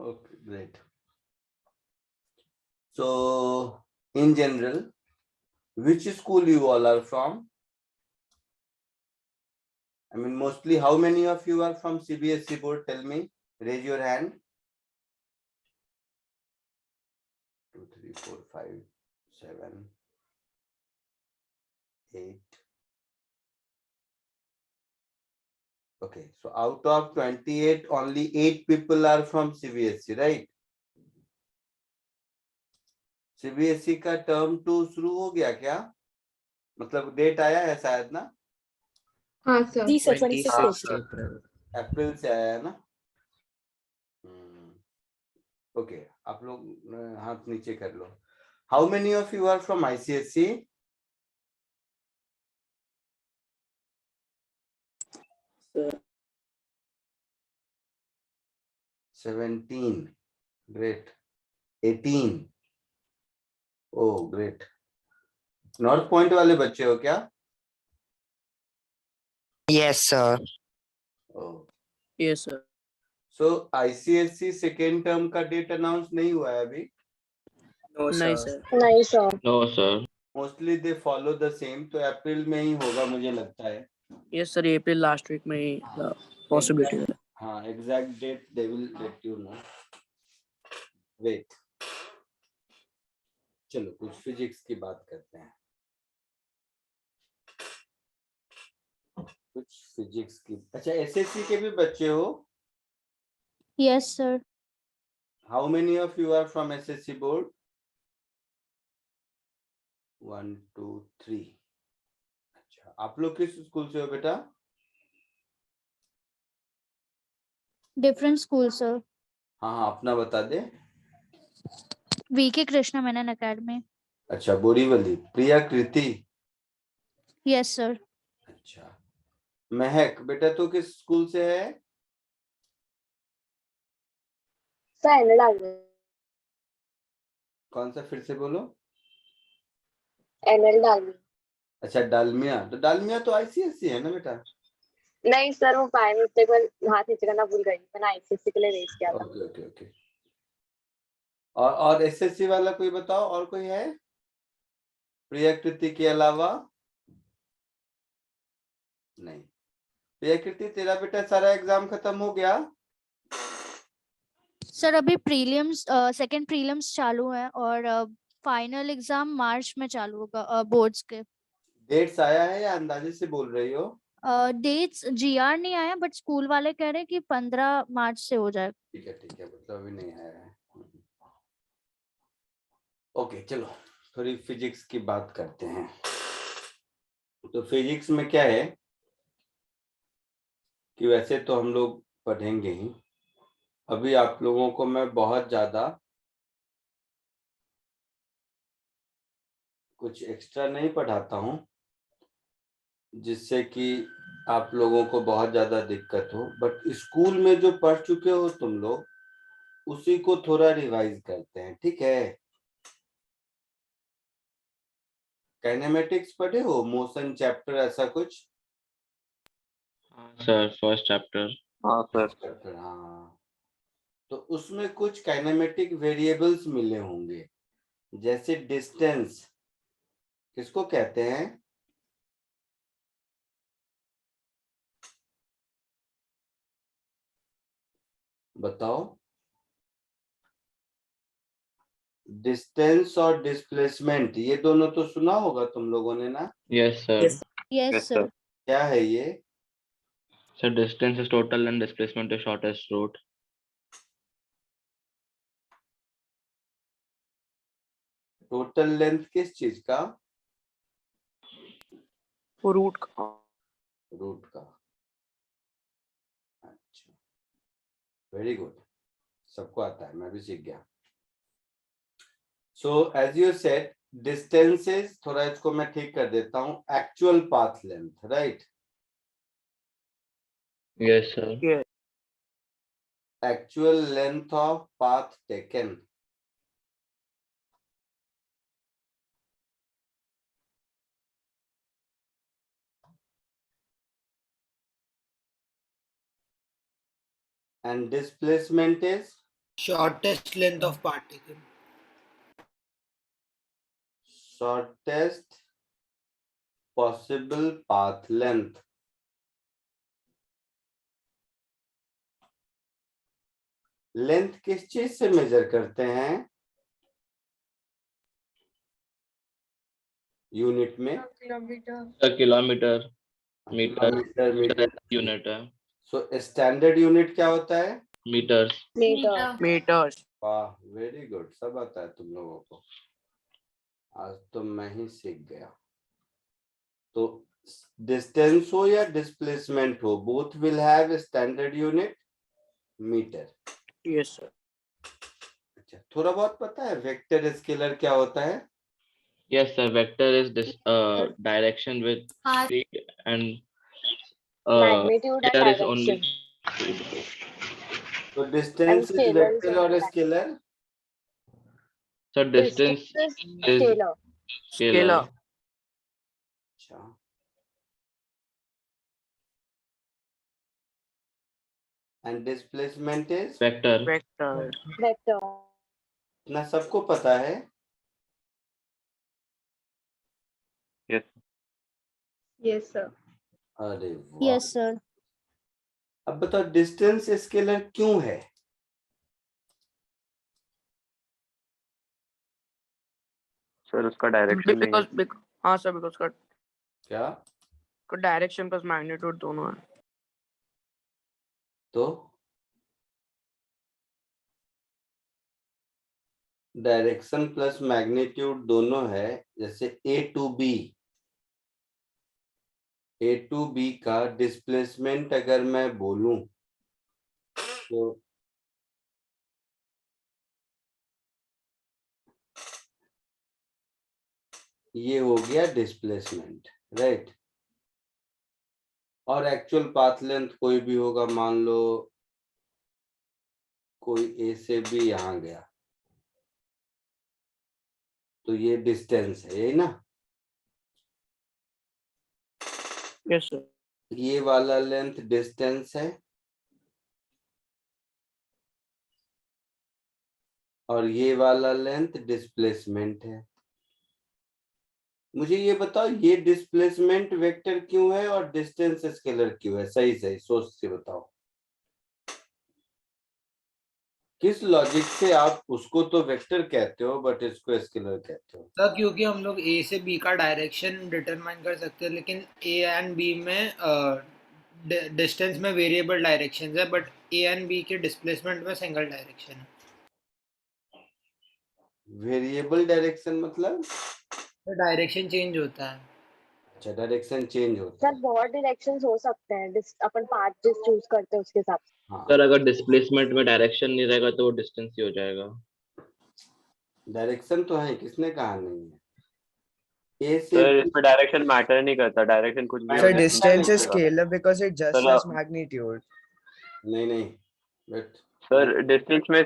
Okay, great. So, in general, which school you all are from? I mean, mostly, how many of you are from CBSE board? Tell me. Raise your hand. 2, 3, 4, 5, 7, 8. Okay, so out of 28, only 8 people are from CBSE, right? CBSE का term 2 शुरू हो गया क्या? मतलब date आया है शायद ना? हाँ सर। जी सर 26 अप्रैल से आया है ना? ओके, आप लोग हाथ नीचे कर लो. How many of you are from ICSE? Sir 17. Great. 18. Oh great. North point वाले बच्चे हो क्या? Yes, sir. Oh. Yes sir so ICSE second term का डेट अनाउंस नहीं हुआ है अभी. नहीं सर नहीं sir. No, sir. Mostly they follow the same, तो अप्रैल में ही होगा मुझे लगता है. Yes sir April last week में ही पॉसिबिलिटी है. हाँ, exact date they will let you know. Wait, चलो कुछ फिजिक्स की बात करते हैं. कुछ फिजिक्स की. अच्छा, SSC के भी बच्चे हो? Yes, sir. How many of you are from SSC board? 1, 2, 3. अच्छा, आप लोग किस स्कूल से हो बेटा? Different school, sir. हाँ हाँ, अपना बता दे. VK Krishna Menon Academy. अच्छा, बोरीवली. प्रिया कृति. Yes, sir. अच्छा, महक बेटा तू किस स्कूल से है? Sir NL Dalmia. कौन सा, फिर से बोलो. एनएल डालमिया। अच्छा, डालमिया. तो डालमिया तो ICSE है ना बेटा? नहीं सर, वो पाए में एक बार हाथ नीचे करना भूल गई, मैंने आईसीएससी के लिए रेस किया था। Okay okay okay. और SSC वाला कोई बताओ, और कोई है प्रिया कृति के अलावा? नहीं. प्रिया कृति, तेरा बेटा सारा एग्जाम खत्म हो गया? सर अभी प्रीलिम्स सेकंड प्रीलिम्स चालू है और फाइनल एग्जाम मार्च में चालू होगा बोर्ड्स के. डेट्स आया है या अंदाजे से बोल रही हो? डेट्स GR नहीं आया, बट स्कूल वाले कह रहे हैं कि 15 मार्च से हो जाएगा. ठीक है, मतलब अभी नहीं आया है. ओके, चलो थोड़ी फिजिक्स की बात करते हैं. तो फिजिक्स में क्या है कि वैसे तो हम लोग पढ़ेंगे ही. अभी आप लोगों को मैं बहुत ज्यादा कुछ एक्स्ट्रा नहीं पढ़ाता हूं, जिससे कि आप लोगों को बहुत ज्यादा दिक्कत हो. बट स्कूल में जो पढ़ चुके हो तुम लोग, उसी को थोड़ा रिवाइज करते हैं, ठीक है? काइनेमेटिक्स पढ़े हो, मोशन चैप्टर ऐसा कुछ? Sir, first chapter. हाँ सर. चैप्टर, हाँ. तो उसमें कुछ काइनेमेटिक वेरिएबल्स मिले होंगे, जैसे डिस्टेंस. किसको कहते हैं? बताओ. डिस्टेंस और डिस्प्लेसमेंट, ये दोनों तो सुना होगा तुम लोगों ने ना? Yes, sir. Yes. Yes, Yes, sir. sir. क्या है ये? So distance is total and displacement is shortest route. Total length किस चीज का? रूट का. रूट का. अच्छा, वेरी गुड. सबको आता है, मैं भी सीख गया. So as you said, distances, थोड़ा इसको मैं ठीक कर देता हूं. Actual path length, right? Yes, sir. Yes. Actual length of path taken. And displacement is Shortest length of particle. Shortest possible path length. Length किस चीज से मेजर करते हैं? यूनिट में sir kilometre, metre, metre metre unit है, so standard unit क्या होता है? मीटर्स। मीटर। meters. वाह वेरी गुड, सब आता है तुम लोगों को, आज तो मैं ही सीख गया। तो डिस्टेंस हो या डिस्प्लेसमेंट हो, both will have standard unit metre. Yes, sir. अच्छा, थोड़ा बहुत पता है वेक्टर स्केलर क्या होता है? Yes, sir. Vector is this direction with speed, and magnitude and scalar is only direction speed. तो and distance is scalar vector और स्केलर? So distance is scalar. scalar. अच्छा, and displacement is Vector. Vector. Vector. इतना सबको पता है? Yes. Yes sir. अरे वाह। Yes, sir. अब बताओ डिस्टेंस स्केलर क्यों है? Sir, उसका direction नहीं है. Because हाँ sir, because का क्या? direction plus magnitude दोनों है. तो डायरेक्शन प्लस मैग्नीट्यूड दोनों है। जैसे ए टू बी का डिस्प्लेसमेंट अगर मैं बोलूं तो ये हो गया डिस्प्लेसमेंट, राइट। और एक्चुअल पाथ लेंथ कोई भी होगा, मान लो कोई ए से बी यहां गया, तो ये डिस्टेंस है, यही ना? Yes, sir. ये वाला लेंथ डिस्टेंस है और ये वाला लेंथ डिस्प्लेसमेंट है। मुझे ये बताओ, ये डिस्प्लेसमेंट वेक्टर क्यों है और डिस्टेंस स्केलर क्यों है? सही सही सोच से बताओ, किस लॉजिक से आप उसको तो वेक्टर कहते हो बट इसको स्केलर कहते हो? सर क्योंकि हम लोग ए से बी का डायरेक्शन डिटरमाइन कर सकते हैं, लेकिन ए एंड बी में डिस्टेंस में वेरिएबल डायरेक्शंस है, बट ए एंड बी के डिस्प्लेसमेंट में सिंगल डायरेक्शन है। वेरिएबल डायरेक्शन मतलब? तो डायरेक्शन चेंज होता है। अच्छा, डायरेक्शन चेंज होता सर है। बहुत डायरेक्शंस हो सकते हैं, अपन पाथ जिस चूज करते हैं उसके हिसाब से। हाँ, सर अगर डिस्प्लेसमेंट में डायरेक्शन नहीं रहेगा तो वो डिस्टेंस ही हो जाएगा. डायरेक्शन तो है, किसने कहा नहीं है? ए से सर इसमें डायरेक्शन मैटर नहीं करता, डायरेक्शन कुछ भी हो So Matter सकता है. distance is नहीं scalar because it just Sir, has magnitude. नहीं बट सर डिस्टेंस में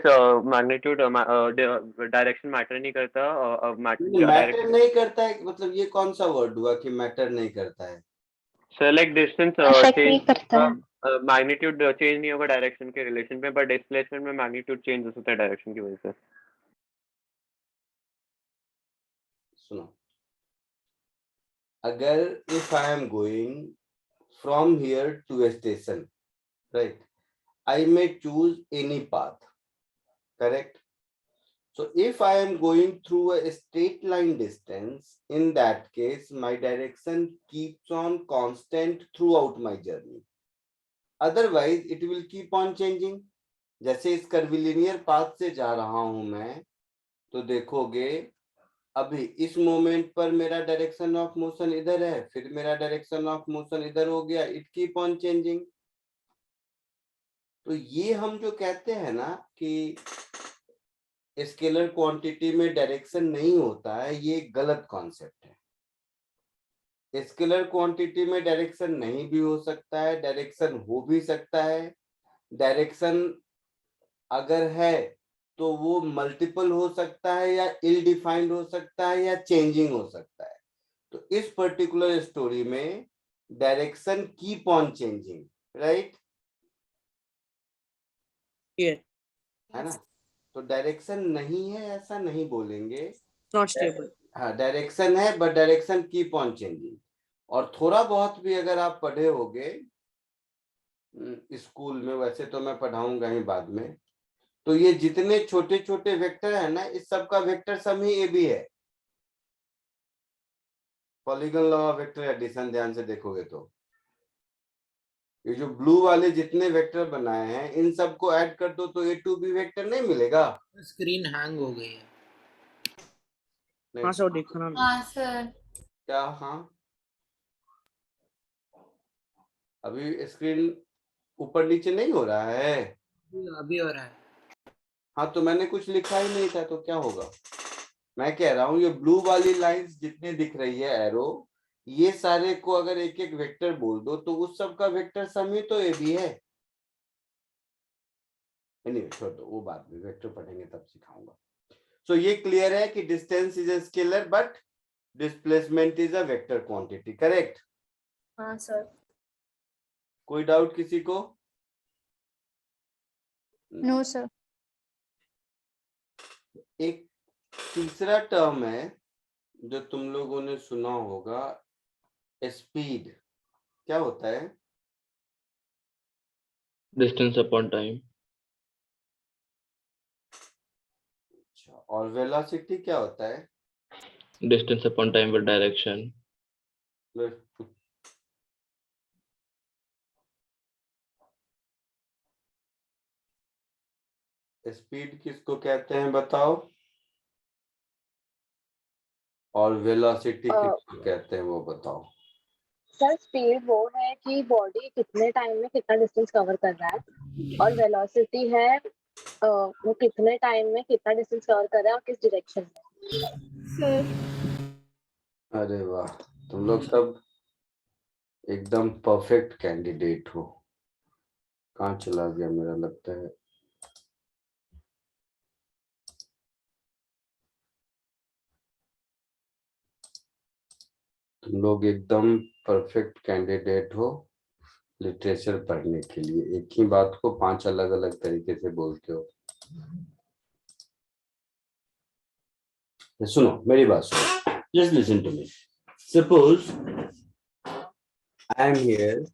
मैग्नीट्यूड डायरेक्शन मैटर नहीं करता. मैटर नहीं करता है, मतलब ये कौन सा वर्ड हुआ कि मैटर नहीं करता है? सर लाइक डिस्टेंस नहीं करता है। मैग्नीट्यूड चेंज नहीं होगा डायरेक्शन के रिलेशन में, बट डिस्प्लेसमेंट में मैग्नीट्यूड चेंज हो सकता है डायरेक्शन की वजह से. सुनो, अगर if I am going from here to a station, right, I may choose any path, correct? So if I am going through a straight line distance, in that case my direction keeps on constant throughout my journey, otherwise it will keep on changing. जैसे इस curvilinear path से जा रहा हूं मैं, तो देखोगे अभी इस मोमेंट पर मेरा डायरेक्शन ऑफ मोशन इधर है, फिर मेरा डायरेक्शन ऑफ मोशन इधर हो गया, इट कीप ऑन चेंजिंग। तो ये हम जो कहते हैं ना कि स्केलर क्वांटिटी में डायरेक्शन नहीं होता है, ये गलत कॉन्सेप्ट है। स्केलर क्वांटिटी में डायरेक्शन नहीं भी हो सकता है, डायरेक्शन हो भी सकता है। डायरेक्शन अगर है तो वो मल्टीपल हो सकता है या इल डिफाइंड हो सकता है या चेंजिंग हो सकता है। तो इस पर्टिकुलर स्टोरी में direction keep on changing, right? Yes. है ना? तो डायरेक्शन नहीं है ऐसा नहीं बोलेंगे, Not stable. हाँ डायरेक्शन है but direction keep on changing. और थोड़ा बहुत भी अगर आप पढ़े होगे स्कूल में, वैसे तो मैं पढ़ाऊंगा ही बाद में, तो ये जितने छोटे छोटे वेक्टर है ना, इस सब का वेक्टर सम ही ए बी है। Polygon law of vector addition ध्यान से देखोगे तो ये जो ब्लू वाले जितने वेक्टर बनाए हैं इन सबको ऐड कर दो तो ए टू बी वेक्टर नहीं मिलेगा। स्क्रीन हैंग हो गई है। नहीं, हाँ सर देखो ना। हाँ सर। क्या? हाँ अभी स्क्रीन ऊपर नीचे नहीं हो रहा है। अभी हो रहा है। हाँ तो मैंने कुछ लिखा ही नहीं था तो क्या होगा। मैं कह रहा हूँ ये ब्लू वाली लाइंस जितने दिख रही है एरो, ये सारे को अगर एक एक वेक्टर बोल दो तो उस सब का वेक्टर सम ही तो ए भी है। नहीं छोड़ दो, वो बाद में वेक्टर पढ़ेंगे तब सिखाऊंगा। सो ये क्लियर है कि distance is a scalar but displacement is a vector quantity, correct? हाँ सर। कोई डाउट किसी को? No sir. एक तीसरा टर्म है जो तुम लोगों ने सुना होगा, स्पीड। क्या होता है? Distance upon time. अच्छा, और वेलोसिटी क्या होता है? Distance upon time with direction. Speed किसको कहते हैं बताओ, और वेलोसिटी किसको कहते हैं वो बताओ। सर स्पीड वो है कि बॉडी कितने टाइम में कितना डिस्टेंस कवर कर रहा है, और वेलोसिटी है वो कितने टाइम में कितना डिस्टेंस कवर कर रहा है और किस डायरेक्शन में। सर अरे वाह, तुम लोग सब एकदम परफेक्ट कैंडिडेट हो। कहाँ चला गया मेरा, लगता है तुम लोग एकदम परफेक्ट कैंडिडेट हो लिटरेचर पढ़ने के लिए। एक ही बात को 5 अलग अलग तरीके से बोलते हो। सुनो मेरी बात सुनो, just listen to me. Suppose I am here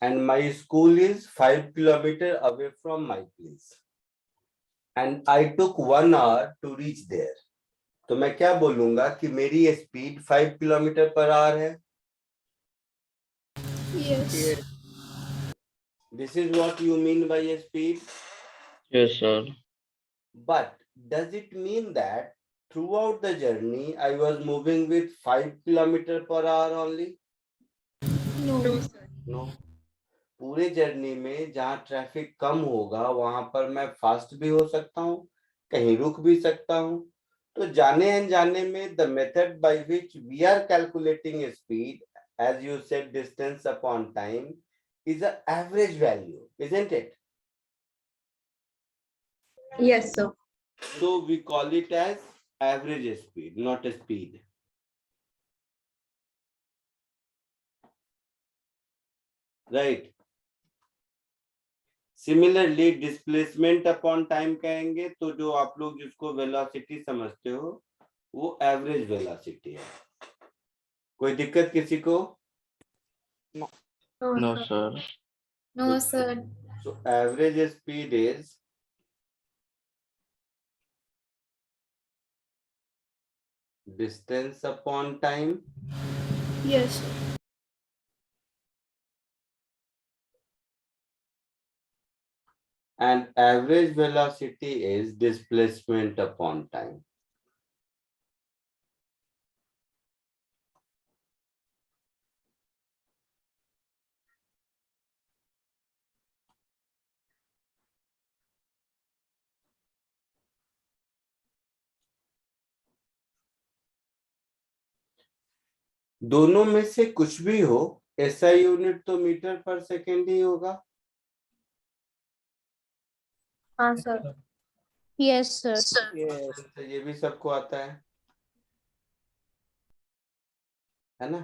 and my school is 5 kilometers away from my place and I took 1 hour to reach there, तो मैं क्या बोलूंगा कि मेरी स्पीड 5 किलोमीटर पर आवर है। Yes. This is what you mean by speed. Yes, sir. But does it mean that throughout the journey I was moving with 5 kilometers per hour only? No No. पूरे journey में जहाँ traffic कम होगा वहां पर मैं fast भी हो सकता हूँ, कहीं रुक भी सकता हूँ। तो जाने अनजाने में the method by which we are calculating speed, as you said, distance upon time, is an average value, isn't it? Yes sir. So we call it as average speed, not speed. Right? Similarly displacement upon time कहेंगे तो जो आप लोग जिसको velocity समझते हो वो average velocity है। कोई दिक्कत किसी को? No, sir. No sir. So average speed is distance upon time yes and average velocity is displacement upon time. दोनों में से कुछ भी हो, एसआई यूनिट तो मीटर पर सेकेंड ही होगा। हाँ सर। Yes sir. तो ये भी सबको आता है ना?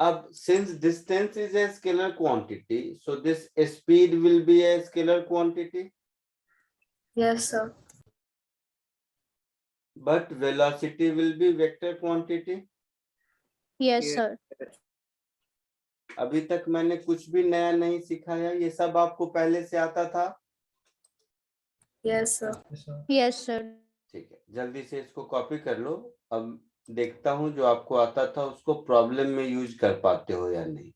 अब since distance is a scalar quantity, so this speed will be a scalar quantity. Yes, sir. but velocity will be vector quantity. Yes, sir. अभी तक मैंने कुछ भी नया नहीं सिखाया, ये सब आपको पहले से आता था। Yes, sir. Yes, sir. ठीक है, जल्दी से इसको कॉपी कर लो। अब देखता हूँ जो आपको आता था उसको प्रॉब्लम में यूज कर पाते हो या नहीं।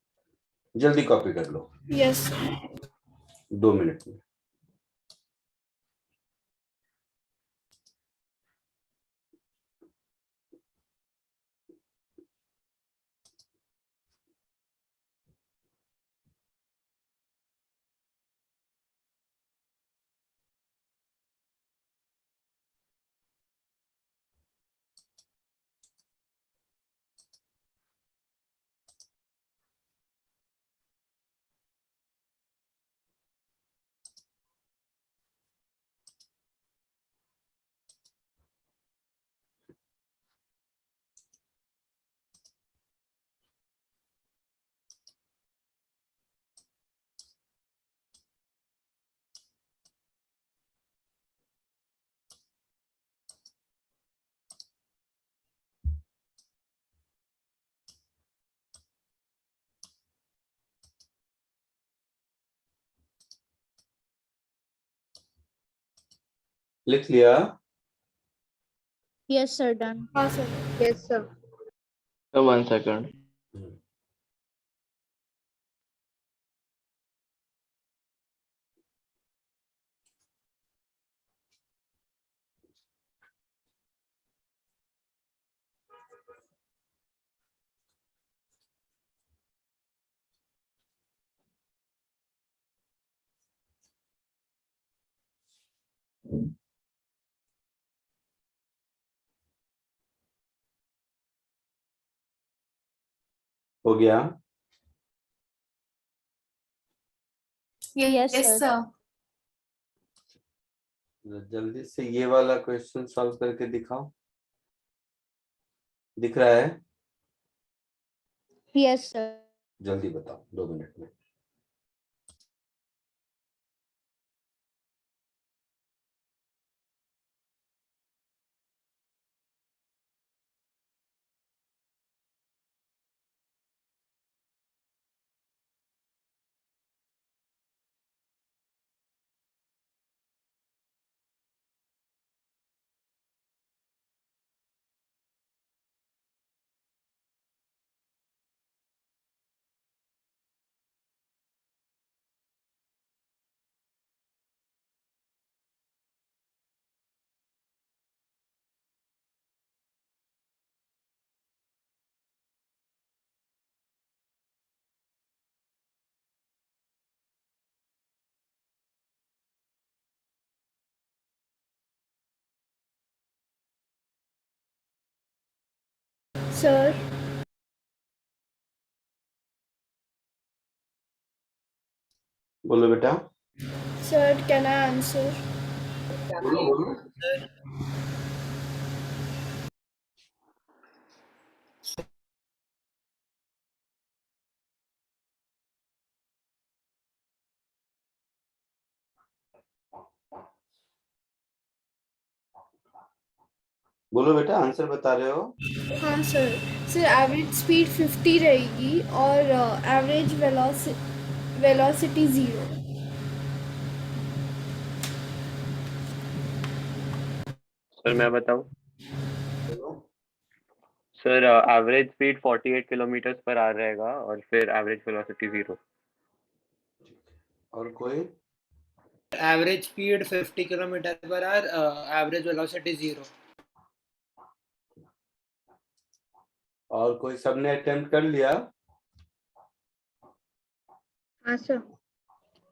जल्दी कॉपी कर लो। Yes. 2 मिनट में। लिख लिया? Yes, sir. Done. हाँ sir. Yes, sir. So 1 second. हो गया? Yes, Yes, sir. sir. जल्दी से ये वाला क्वेश्चन सॉल्व करके दिखाओ। दिख रहा है? Yes, sir. जल्दी बताओ, 2 मिनट में। Sir. बोलो बेटा। Sir, can I answer? बोलो बोलो। बोलो बेटा, आंसर बता रहे हो? हाँ सर. सर एवरेज स्पीड 50 रहेगी और एवरेज वेलोसिटी 0. सर मैं बताऊं? बोलो। Sir average speed 48 kilometre per hour रहेगा और फिर एवरेज वेलोसिटी 0. और कोई? Average speed 50 kilometre per hour, average velocity 0. और कोई? सबने अटेम्प्ट कर लिया? हाँ सर.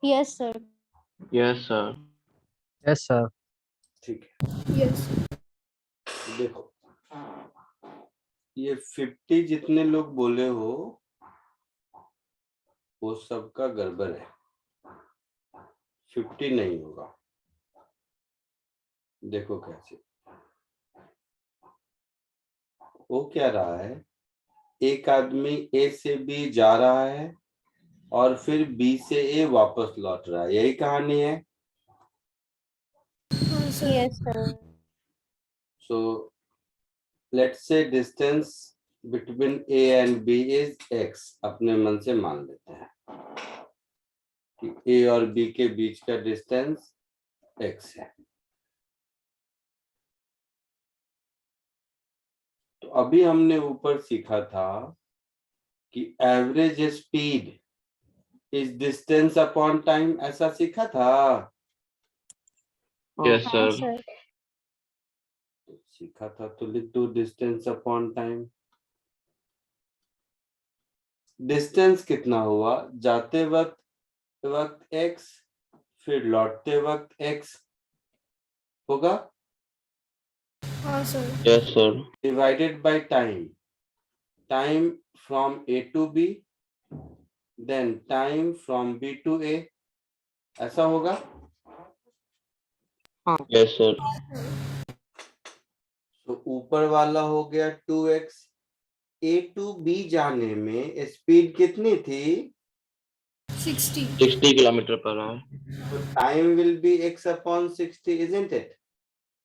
Yes, sir. Yes, sir. Yes, sir. ठीक है। Yes. देखो, ये 50 जितने लोग बोले हो वो सबका गड़बड़ है। 50 नहीं होगा। देखो कैसे वो क्या रहा है, एक आदमी ए से बी जा रहा है और फिर बी से ए वापस लौट रहा है, यही कहानी है। हाँ सर। Yes, sir. So let's say distance between A and B is x. अपने मन से मान लेते हैं कि A और B के बीच का डिस्टेंस x है। तो अभी हमने ऊपर सीखा था कि average speed is distance upon time, ऐसा सीखा था। Yes, हाँ, sir. sir. सीखा था तो लिख दो डिस्टेंस अपॉन टाइम। डिस्टेंस कितना हुआ? जाते वक्त x, फिर लौटते वक्त x होगा, हाँ सर। Yes, sir. Divided by time. Time from A to B, then time from B to A, ऐसा होगा। Yes, sir. तो ऊपर वाला हो गया 2x। A to B जाने में स्पीड कितनी थी? 60। 60 km/h. So time will be x upon 60, isn't it?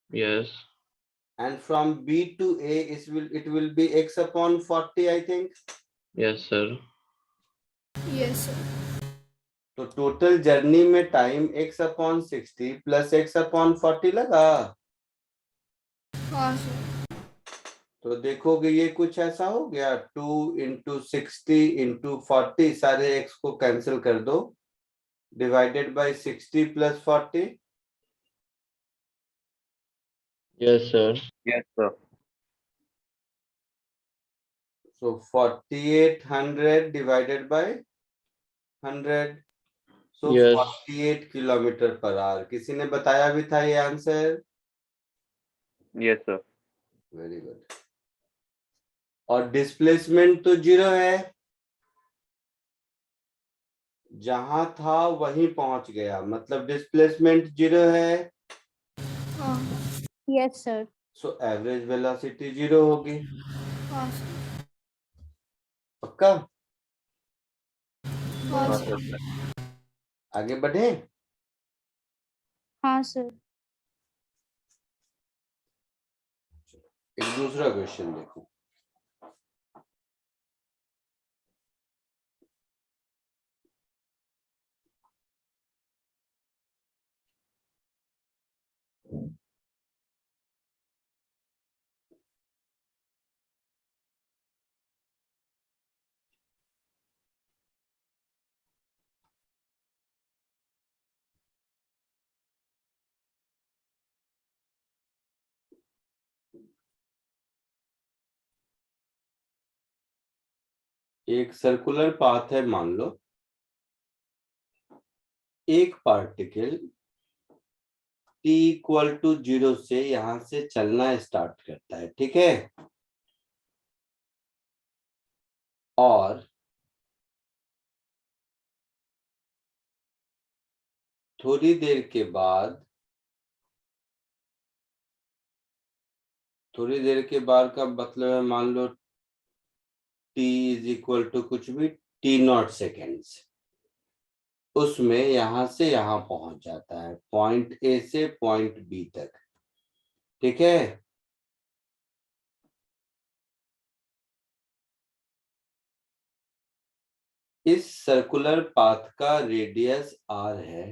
Yes. And from B to A it will be x upon 40, I think. Yes, sir. Yes sir. तो total journey में time x upon 60 plus x upon 40 लगा। हाँ sir. तो देखोगे ये कुछ ऐसा हो गया, 2 into 60 into 40, सारे x को कैंसिल कर दो, divided by 60 plus 40। Yes, sir. Yes, sir. So 4800 divided by 100, so Yes. 48 kilometre per hour. किसी ने बताया भी था ये answer? Yes, sir. Very good. और डिस्प्लेसमेंट तो 0 है, जहां था वहीं पहुंच गया, मतलब डिस्प्लेसमेंट 0 है। हाँ। Yes, sir. So average velocity 0 होगी। हाँ सर। पक्का? हाँ हाँ सर। सर। आगे बढ़े। हाँ, sir. एक दूसरा क्वेश्चन देखो। एक सर्कुलर पाथ है, मान लो एक पार्टिकल t इक्वल टू 0 से यहां से चलना स्टार्ट करता है, ठीक है? और थोड़ी देर के बाद, थोड़ी देर के बाद का मतलब है, मान लो t इज इक्वल टू कुछ भी t0 सेकेंड्स, उसमें यहां से यहां पहुंच जाता है, पॉइंट ए से पॉइंट बी तक, ठीक है? इस सर्कुलर पाथ का रेडियस r है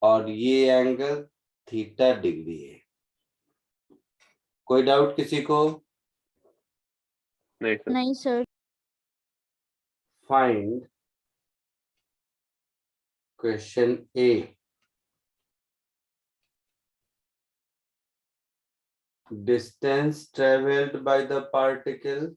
और ये एंगल थीटा डिग्री है। कोई डाउट किसी को? नहीं सर। नहीं, sir. Find question A, distance traveled by the particle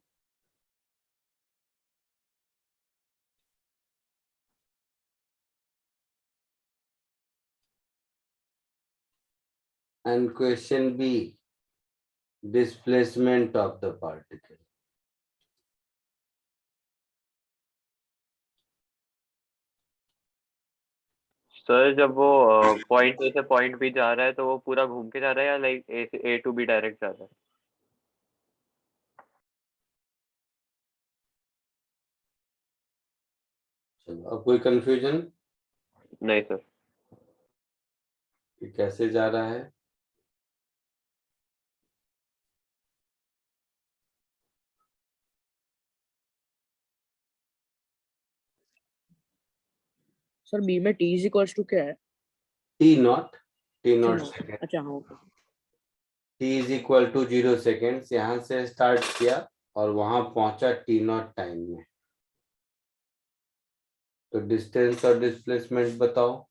and question B, displacement of the particle. Sir जब वो पॉइंट ए से पॉइंट बी जा रहा है तो वो पूरा घूम के जा रहा है या लाइक ए से ए टू बी डायरेक्ट जा रहा है? चलो, अब कोई कंफ्यूजन? नहीं सर। ये कैसे जा रहा है? सर बी में टी इज इक्वल्स टू क्या है? टी नॉट अच्छा हाँ, सेकेंड, अच्छा हाँ okay. T is equal to 0 seconds, यहाँ से स्टार्ट किया और वहां पहुंचा टी नॉट टाइम में। तो डिस्टेंस और डिस्प्लेसमेंट बताओ।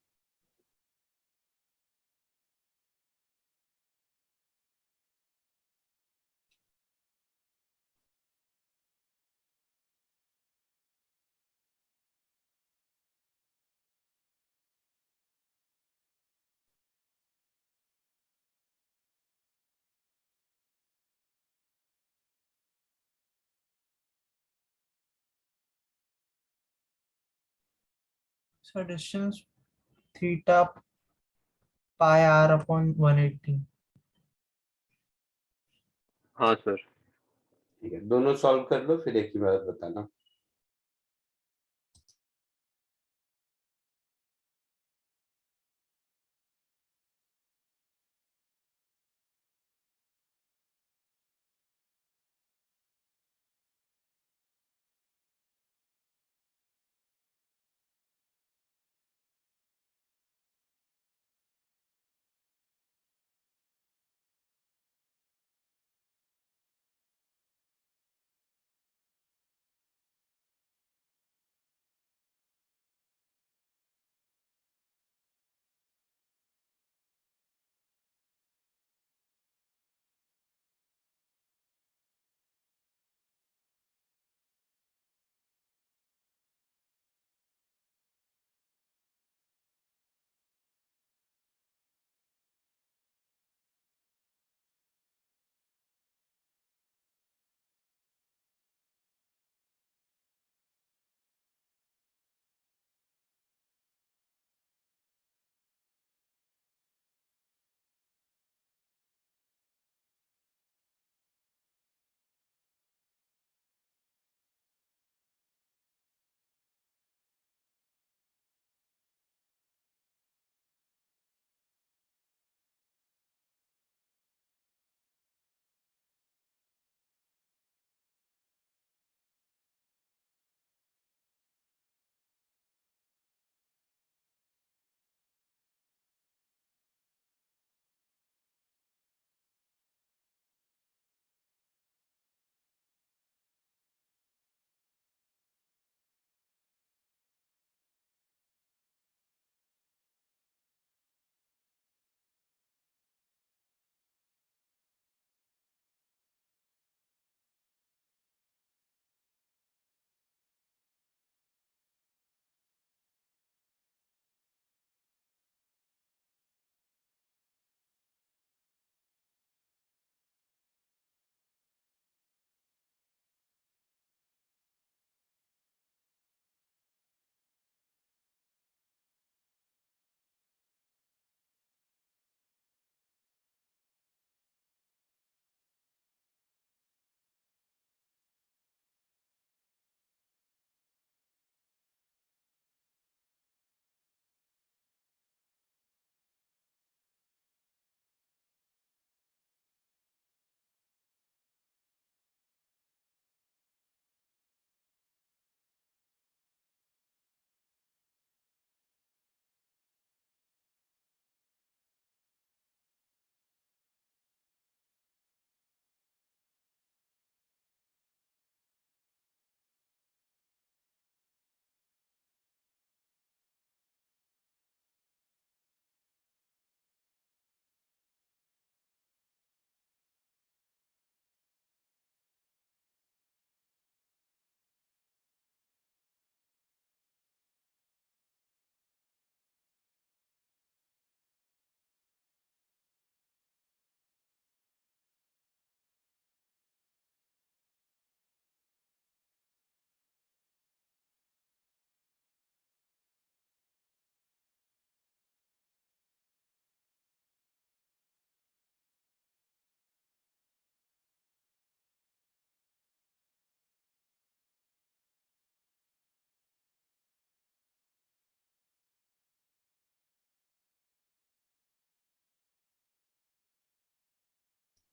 So distance theta pi r upon 180. हाँ सर। ठीक है, दोनों सॉल्व कर लो, फिर एक ही बात बताना।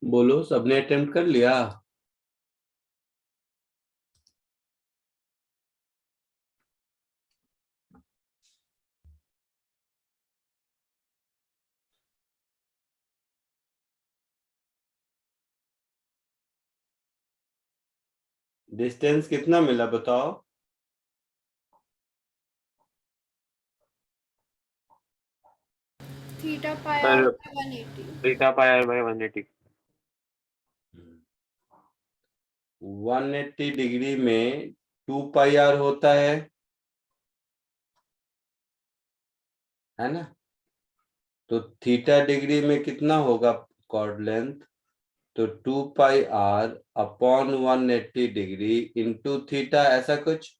बोलो, सबने अटेम्प्ट कर लिया? डिस्टेंस कितना मिला बताओ? Theta pi sir r by 180। Theta pi r by 180। 180 degree में 2 पाई आर होता है ना? तो थीटा डिग्री में कितना होगा कॉर्ड लेंथ? तो 2 pi R upon 180 degree into theta, ऐसा कुछ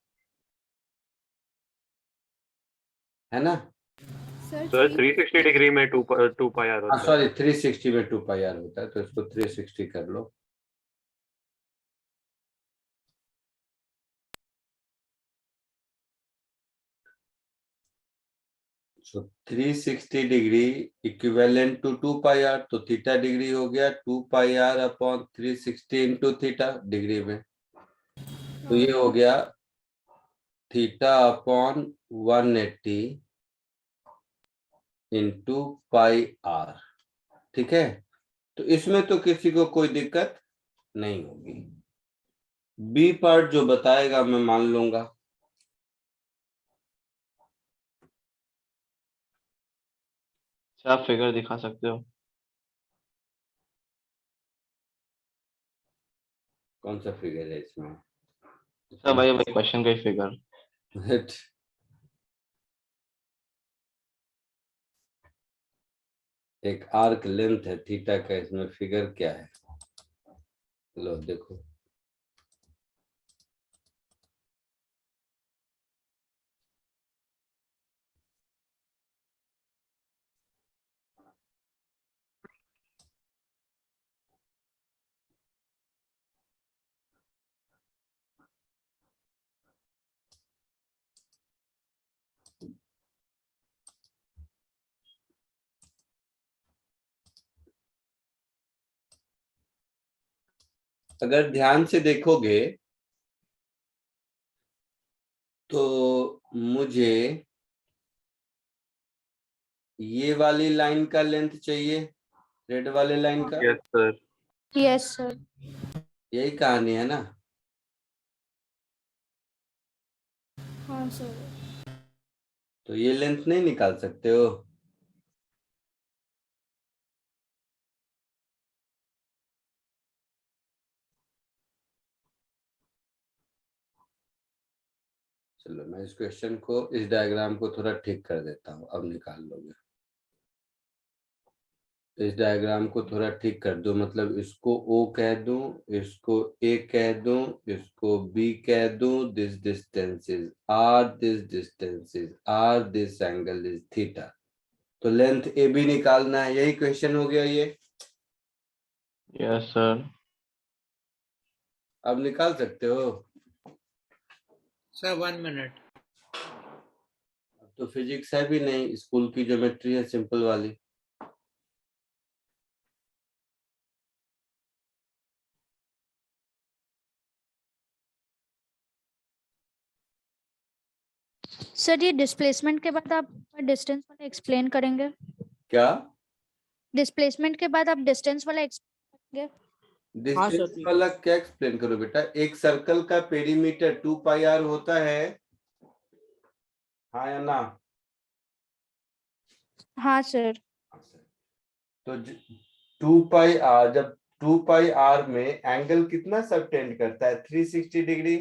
है ना? सर सर 360 डिग्री में 2 पाई आर होता है। सॉरी, 360 में 2 पाई आर होता है, तो इसको 360 कर लो। So 360 degree equivalent to 2 pi R, तो थीटा डिग्री हो गया 2 pi R upon 360 into theta degree में, तो ये हो गया theta upon 180 into pi R. ठीक है, तो इसमें तो किसी को कोई दिक्कत नहीं होगी। बी पार्ट जो बताएगा मैं मान लूंगा। सर आप फिगर दिखा सकते हो? कौन सा फिगर है इसमें? सर वही वही क्वेश्चन का ही फिगर। एक आर्क लेंथ है थीटा का, इसमें फिगर क्या है? लो देखो, अगर ध्यान से देखोगे तो मुझे ये वाली लाइन का लेंथ चाहिए, रेड वाले लाइन का। Yes sir. Yes sir. यही कहानी है ना? हाँ सर। तो ये लेंथ नहीं निकाल सकते हो? चलो मैं इस क्वेश्चन को, इस डायग्राम को थोड़ा ठीक कर देता हूँ, अब निकाल लोगे। इस डायग्राम को थोड़ा ठीक कर दो, मतलब इसको O कह दूं, इसको A कह दूं, इसको B कह दूं, this distance is R, this distance is R, this angle is theta. तो लेंथ AB निकालना है, यही क्वेश्चन हो गया ये। Yes sir. अब निकाल सकते हो? Sir 1 minute. अब तो फिजिक्स है भी नहीं, स्कूल की ज्योमेट्री है सिंपल वाली। सर ये डिस्प्लेसमेंट के बाद आप डिस्टेंस वाला एक्सप्लेन करेंगे? क्या डिस्प्लेसमेंट के बाद आप डिस्टेंस वाला एक्सप्लेन करेंगे? हाँ डिस्टेंस सर। वाला क्या एक्सप्लेन करो बेटा? एक सर्कल का पेरीमीटर 2 पाई आर होता है, हाँ या ना? हाँ सर। तो 2 पाई आर, जब 2 पाई आर में एंगल कितना सबटेंड करता है? 360 डिग्री।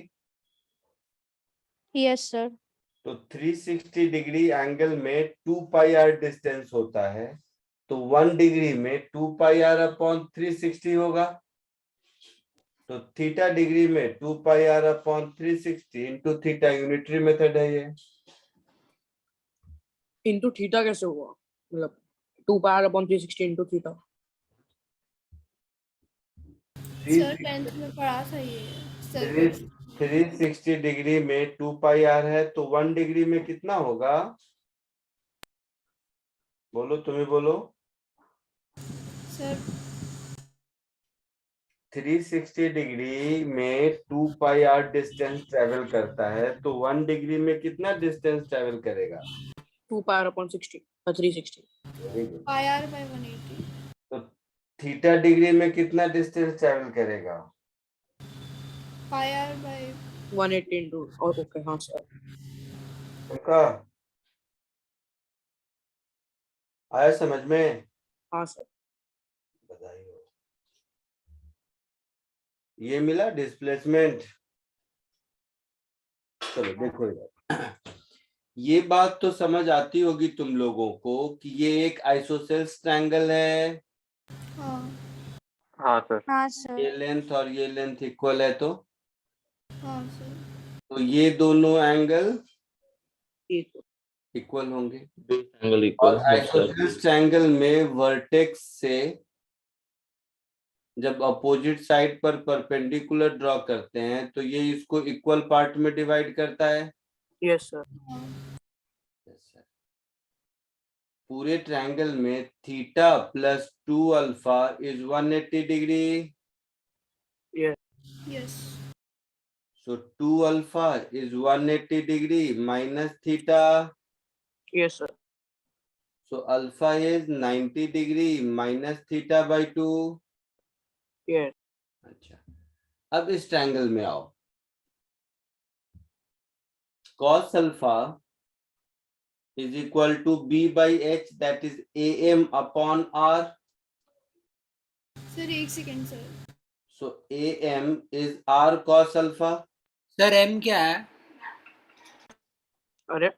Yes sir. तो 360 डिग्री एंगल में 2 पाई आर डिस्टेंस होता है, तो 1 डिग्री में 2 पाई आर अपॉन 360 होगा। तो थीटा डिग्री में 2 pi R upon 360 into theta, unitary method है ये। इंटू थीटा कैसे हुआ? मतलब 2 pi upon 360 into theta. Sir 10th में पढ़ा था ये सर। 360 डिग्री में 2 पाई आर है, तो 1 डिग्री में कितना होगा? बोलो, तुम्हें बोलो। सर 360 डिग्री में 2 पाई आर डिस्टेंस ट्रेवल करता है, तो 1 डिग्री में कितना डिस्टेंस ट्रेवल करेगा? 2 pi r upon 60 360 very good. pi r by 180. तो थीटा डिग्री में कितना डिस्टेंस ट्रेवल करेगा? Pi r by 180 into और ओके हाँ सर उनका आया समझ में? हाँ सर बधाई हो। ये मिला डिस्प्लेसमेंट। चलो देखो यार, ये बात तो समझ आती होगी तुम लोगों को कि ये एक आइसोसेल्स ट्रायंगल है, हाँ हाँ सर। हाँ ये सर। लेंथ और ये लेंथ इक्वल है, हाँ सर। तो ये दोनों एंगल ठीक इक्वल होंगे। Angle और equal. Yes, sir. Isosceles triangle में वर्टेक्स से जब अपोजिट साइड पर परपेंडिकुलर ड्रॉ करते हैं तो ये इसको इक्वल पार्ट में डिवाइड करता है। यस सर हाँ Yes, sir. पूरे ट्रायंगल में theta plus 2 alpha is 180 degree. yes. So 2 alpha is 180 degree minus theta. Yes sir So alpha is 90 degree minus theta by 2. Yes अच्छा, अब इस ट्रायंगल में आओ। Cos alpha is equal to B by H, that is AM upon R. Sir एक second sir. So AM is R cos alpha. Sir M क्या है? अरे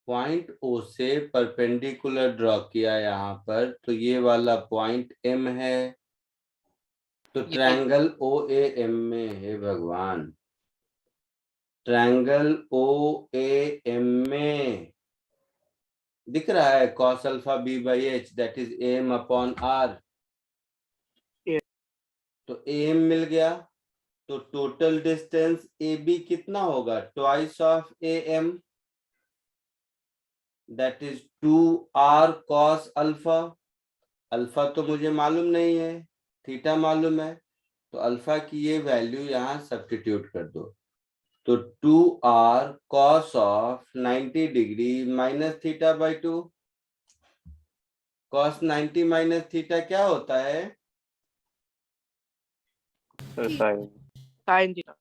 point O से परपेंडिकुलर ड्रॉ किया यहाँ पर, तो ये वाला पॉइंट M है। तो ट्रायंगल ओ ए एम में, हे भगवान, ट्रायंगल ओ ए एम में दिख रहा है cos alpha b by h, that is am upon r। Yes. तो am मिल गया, तो टोटल डिस्टेंस ab कितना होगा? Twice of am, that is 2r cos alpha. Alpha तो मुझे मालूम नहीं है, थीटा मालूम है, तो अल्फा की ये वैल्यू यहाँ सब्स्टिट्यूट कर दो। तो 2r cos of 90 degree minus theta by 2। cos 90 minus theta क्या होता है? Sir sine. साइन थीटा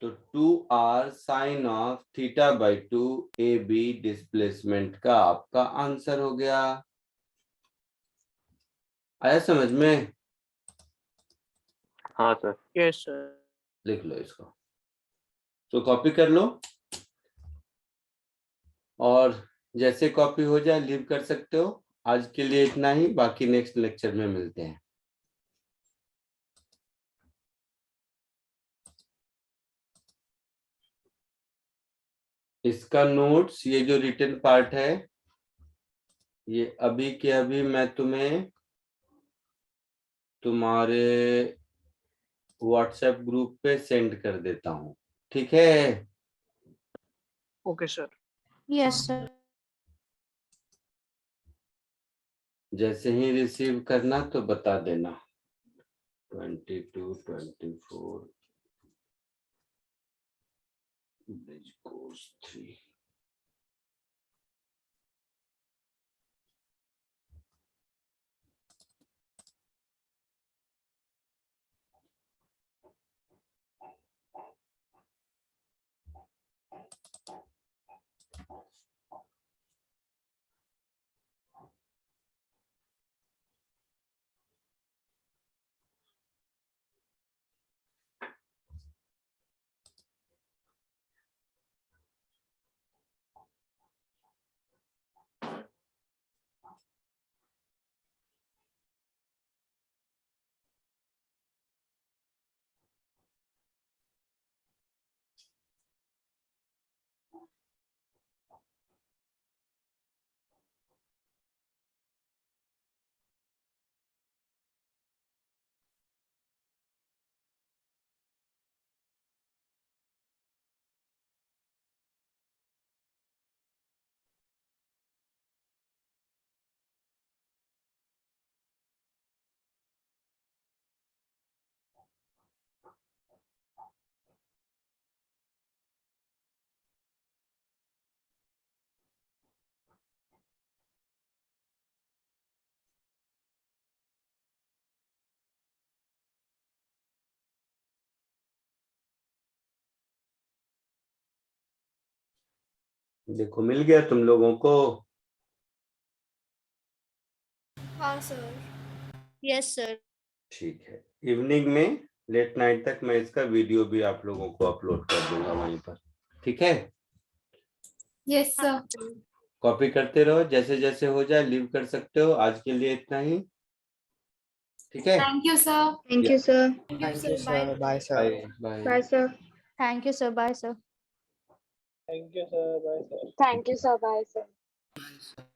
तो 2r sine of theta by 2 A B displacement का आपका आंसर हो गया। आया समझ में? हाँ सर। यस सर लिख लो इसको, तो कॉपी कर लो, और जैसे कॉपी हो जाए लीव कर सकते हो। आज के लिए इतना ही, बाकी नेक्स्ट लेक्चर में मिलते हैं। इसका नोट्स, ये जो रिटन पार्ट है, ये अभी के अभी मैं तुम्हें तुम्हारे व्हाट्सएप ग्रुप पे सेंड कर देता हूँ, ठीक है? Okay sir yes sir. जैसे ही रिसीव करना तो बता देना। 22, 24 ब्रिज कोर्स 3। देखो मिल गया तुम लोगों को। हाँ सर। Yes sir. ठीक है, इवनिंग में लेट नाइट तक मैं इसका वीडियो भी आप लोगों को अपलोड कर दूंगा वहीं पर, ठीक है। Yes sir. कॉपी करते रहो, जैसे जैसे हो जाए लीव कर सकते हो। आज के लिए इतना ही, ठीक है। Thank you sir. Thank you sir. Thank you sir, bye sir. Bye bye. Bye sir. Thank you sir, bye sir. Thank you sir, bye sir.